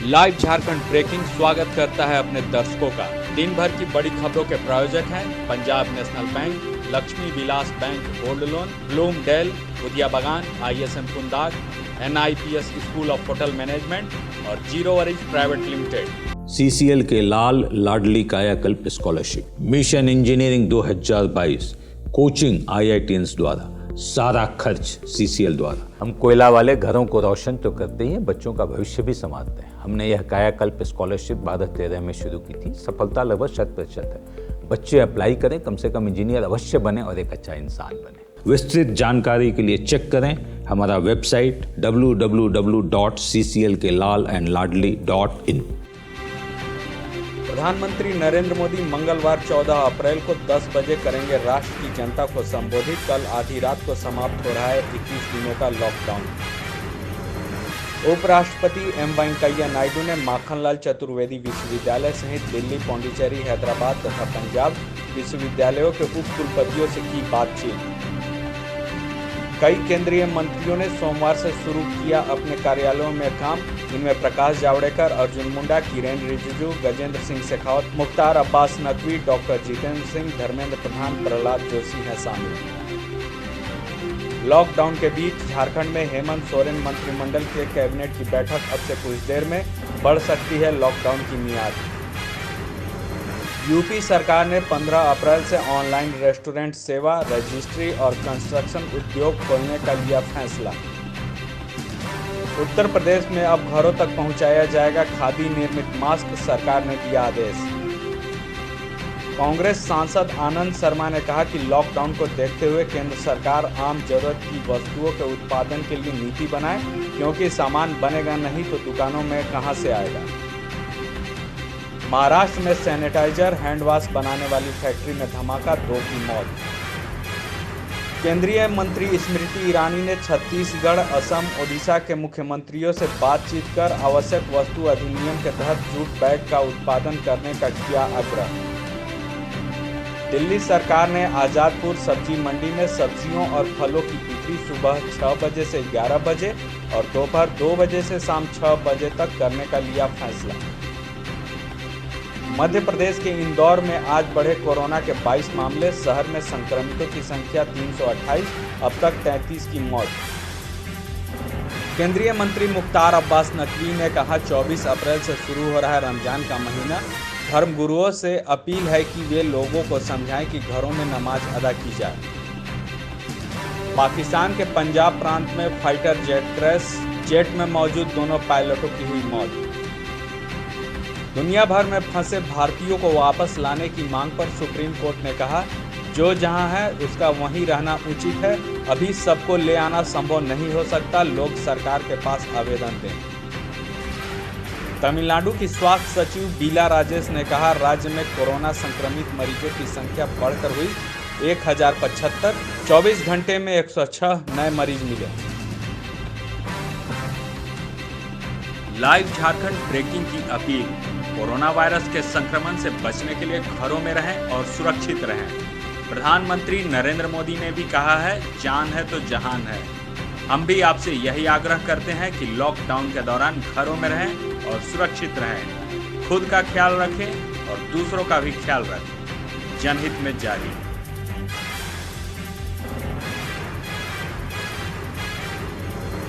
Live Jharkhand breaking स्वागत करता है अपने दर्शकों का। दिन भर की बड़ी खबरों के प्रायोजक हैं Punjab national bank, Lakshmi Vilas bank gold loan, Bloomdale, Udiya Bagan, ISM कुंदाग, NIPS school of hotel management और zero worries private limited. CCL के Lal Ladli Kayakalp scholarship, mission engineering 2022, coaching IITians द्वारा, सारा खर्च CCL द्वारा। हम कोयला वाले घरों को रोशन तो करते ही हैं, बच्चों का भविष्य भी संवारते हैं। हमने यह कायाकल्प स्कॉलरशिप 2013 में शुरू की थी। सफलता लगभग 100% है। बच्चे अप्लाई करें, कम से कम इंजीनियर अवश्य बने और एक अच्छा इंसान बने। विस्तृत जानकारी के लिए चेक करें हमारा वेबसाइट www.cclkelalandladli.in। प्रधानमंत्री नरेंद्र मोदी मंगलवार 14 अप्रैल को 10 बजे करेंगे राष्ट्र की जनता को संबोधित। कल आधी रात को समाप्त हो रहा है 21 दिनों का लॉकडाउन। उपराष्ट्रपति M वेंकैया नायडू ने माखनलाल चतुर्वेदी विश्वविद्यालय सहित दिल्ली, पौंडीचेरी, हैदराबाद तथा पंजाब विश्वविद्यालयों के उप कुलपतियों से की बातचीत। कई केंद्रीय मंत्रियों ने सोमवार से शुरू किया अपने कार्यालयों में काम। इनमें प्रकाश जावड़ेकर, अर्जुन मुंडा, किरेन रिजिजू, गजेंद्र सिंह शेखावत, मुख्तार अब्बास नकवी, डॉक्टर जितेंद्र सिंह, धर्मेंद्र प्रधान, प्रहलाद जोशी हैं शामिल। लॉकडाउन के बीच झारखंड में हेमंत सोरेन मंत्रिमंडल के कैबिनेट की बैठक अब से कुछ देर में बढ़ सकती है लॉकडाउन की मियाद। यूपी सरकार ने 15 अप्रैल से ऑनलाइन रेस्टोरेंट सेवा, रजिस्ट्री और कंस्ट्रक्शन उद्योग खोलने का लिया फैसला। उत्तर प्रदेश में अब घरों तक पहुंचाया जाएगा खादी निर्मित मास्क, सरकार ने दिया आदेश। कांग्रेस सांसद आनंद शर्मा ने कहा कि लॉकडाउन को देखते हुए केंद्र सरकार आम जरूरत की वस्तुओं के उत्पादन के लिए नीति बनाए, क्योंकि सामान बनेगा नहीं तो दुकानों में कहां से आएगा। महाराष्ट्र में सैनिटाइजर, हैंड वॉश बनाने वाली फैक्ट्री में धमाका, 2 की मौत। केंद्रीय मंत्री स्मृति ईरानी ने छत्तीसगढ़, असम, ओडिशा के मुख्यमंत्रियों से बातचीत कर आवश्यक वस्तु अधिनियम के तहत जूट बैग का उत्पादन करने का किया आग्रह। दिल्ली सरकार ने आजादपुर सब्जी मंडी में सब्जियों और फलों की बिक्री सुबह 6 बजे से 11 बजे और दोपहर 2 बजे से शाम 6 बजे तक करने का लिया फैसला। मध्य प्रदेश के इंदौर में आज बढ़े कोरोना के 22 मामले, शहर में संक्रमितों की संख्या 328, अब तक 33 की मौत। केंद्रीय मंत्री मुख्तार अब्बास नकवी ने कहा 24 अप्रैल से शुरू हो रहा है रमजान का महीना। धर्मगुरुओं से अपील है कि वे लोगों को समझाएं कि घरों में नमाज अदा की जाए। पाकिस्तान के पंजाब प्रांत में फाइटर जेट क्रैश, जेट में मौजूद दोनों पायलटों की हुई मौत। दुनिया भर में फंसे भारतीयों को वापस लाने की मांग पर सुप्रीम कोर्ट ने कहा, जो जहां है उसका वहीं रहना उचित है। अभी सबको ले आना संभव नहीं हो सकता, लोग सरकार के पास आवेदन दें। तमिलनाडु की स्वास्थ्य सचिव बीला राजेश ने कहा, राज्य में कोरोना संक्रमित मरीजों की संख्या बढ़कर हुई 1075, 24 घंटे में 106 नए मरीज मिले। लाइव झारखंड ब्रेकिंग की अपील। कोरोना वायरस के संक्रमण से बचने के लिए घरों में रहें और सुरक्षित रहें। प्रधानमंत्री नरेंद्र मोदी ने भी कहा है, जान है तो जहान है। हम भी आपसे यही आग्रह करते हैं कि लॉकडाउन के दौरान घरों में रहें और सुरक्षित रहें। खुद का ख्याल रखें और दूसरों का भी ख्याल रखें। जनहित में जारी।